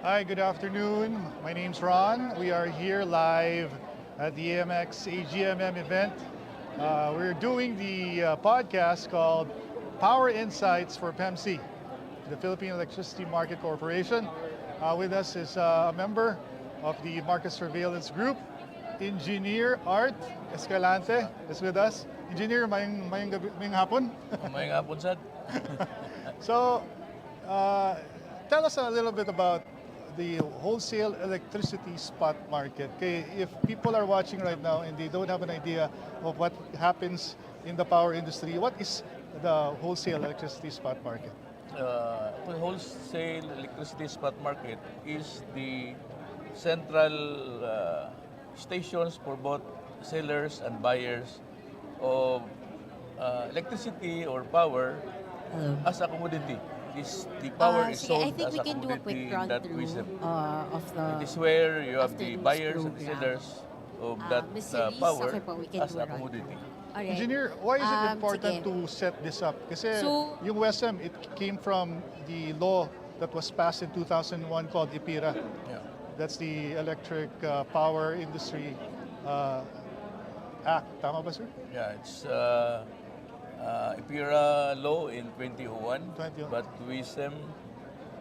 Hi, good afternoon. My name's Ron. We are here live at the AMX AGMM event. We're doing the podcast called Power Insights for PEMC, the Philippine Electricity Market Corporation. With us is a member of the Market Surveillance Group, Engineer Art Escalante is with us. Engineer, mayong hapon. May nga po, Sad. So, uh, tell us a little bit about the wholesale electricity spot market. Okay, if people are watching right now and they don't have an idea of what happens in the power industry, what is the wholesale electricity spot market? The wholesale electricity spot market is the central stations for both sellers and buyers of electricity or power as a commodity. The power is Sige, sold I think as we a can do a quick commodity in run that through WESM. of the It is where you have the afternoon's buyers and program. sellers of that Mr. Liz, power okay po, we can as do a a run. commodity. Alright. Engineer, why is it important sige. to set this up? Kasi So- yung WESM, it came from the law that was passed in 2001 called IPIRA. Yeah. That's the Electric Power Industry Act. Tama ba, sir? Yeah, it's IPIRA law in 2001, 2001. but WESM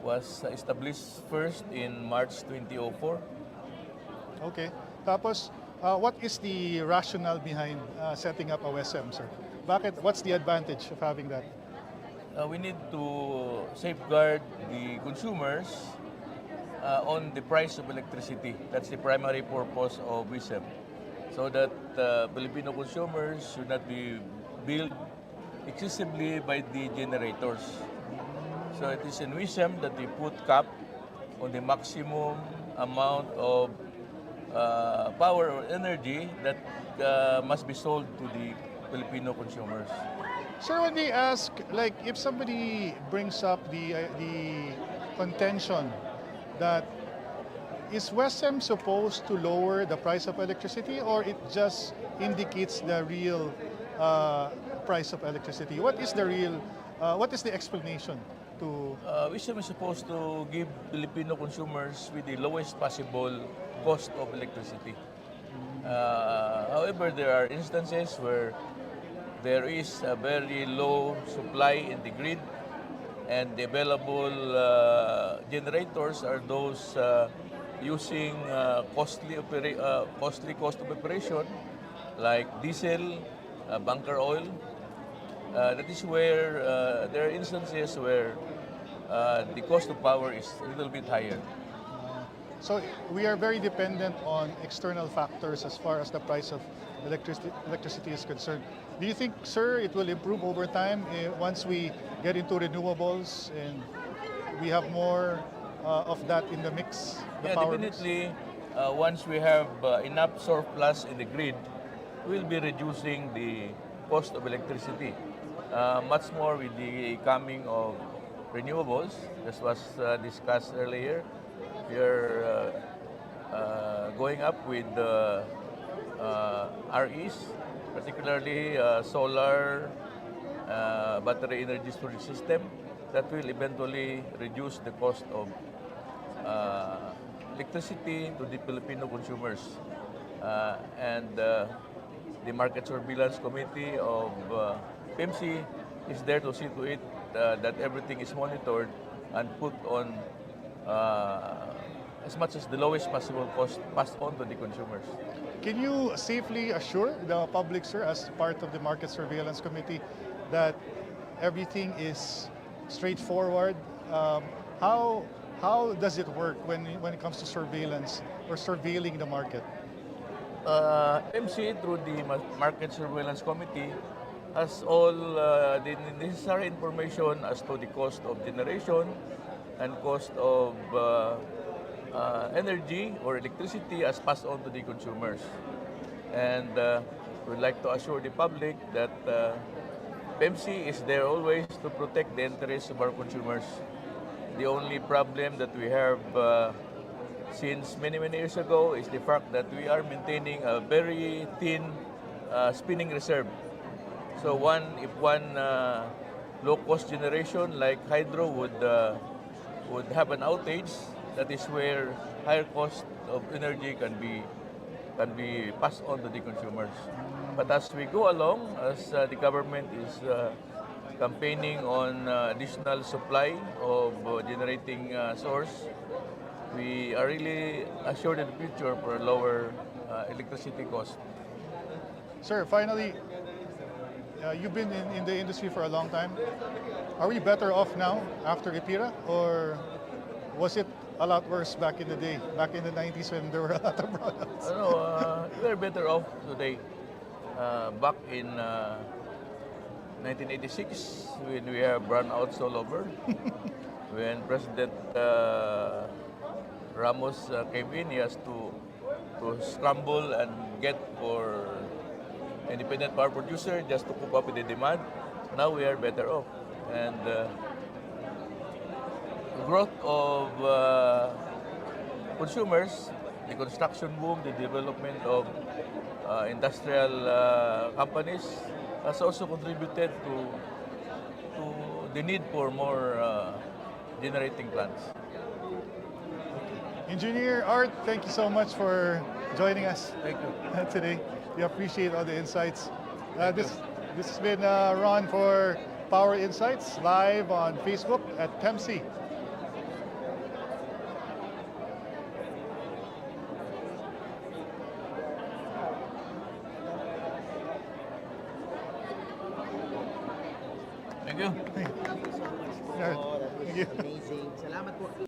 was established first in March 2004. Okay. Tapos, what is the rationale behind setting up a WESM, sir? Bakit? What's the advantage of having that? We need to safeguard the consumers on the price of electricity. That's the primary purpose of WESM. So that Filipino consumers should not be billed excessively by the generators. So it is in WESM that we put cap on the maximum amount of power or energy that must be sold to the Filipino consumers. Sir, when we ask, like, if somebody brings up the contention that is WESM supposed to lower the price of electricity, or it just indicates the real price of electricity? What is the explanation to? WESM is supposed to give Filipino consumers with the lowest possible cost of electricity. However, there are instances where there is a very low supply in the grid, and the available generators are those using costly cost of operation like diesel, bunker oil. That is where there are instances where the cost of power is a little bit higher. So we are very dependent on external factors as far as the price of electricity is concerned. Do you think, sir, it will improve over time once we get into renewables and we have more of that in the mix? The Yeah, power mix? definitely. Once we have enough surplus in the grid, we'll be reducing the cost of electricity. Much more with the coming of renewables, as was discussed earlier. We are going up with REs, particularly solar battery energy storage system that will eventually reduce the cost of electricity to the Filipino consumers. And the Market Surveillance Committee of PEMC is there to see to it that everything is monitored and put on as much as the lowest possible cost passed on to the consumers. Can you safely assure the public, sir, as part of the Market Surveillance Committee, that everything is straightforward? How does it work when it comes to surveillance or surveilling the market? MC, through the Market Surveillance Committee, has all the necessary information as to the cost of generation and cost of energy or electricity as passed on to the consumers. And we'd like to assure the public that PEMC is there always to protect the interests of our consumers. The only problem that we have since many years ago is the fact that we are maintaining a very thin spinning reserve. So if one low-cost generation like hydro would have an outage, that is where higher cost of energy can be passed on to the consumers. But as we go along, as the government is campaigning on additional supply of generating source, we are really assured in the future for a lower electricity cost. Sir, finally, you've been in the industry for a long time. Are we better off now after Ipira, or was it a lot worse back in the day, back in the 90s when there were a lot of brownouts? We're better off today. Back in 1986, when we have brownouts all over, when President Ramos came in, he has to scramble and get for independent power producer just to cope up with the demand. Now we are better off. And the growth of consumers, the construction boom, the development of industrial companies has also contributed to the need for more generating plants. Engineer Art, thank you so much for joining us Thank you. today. We appreciate all the insights. This has been Ron for Power Insights live on Facebook at PEMC. Thank you. Thank you. Amazing. Salamat po.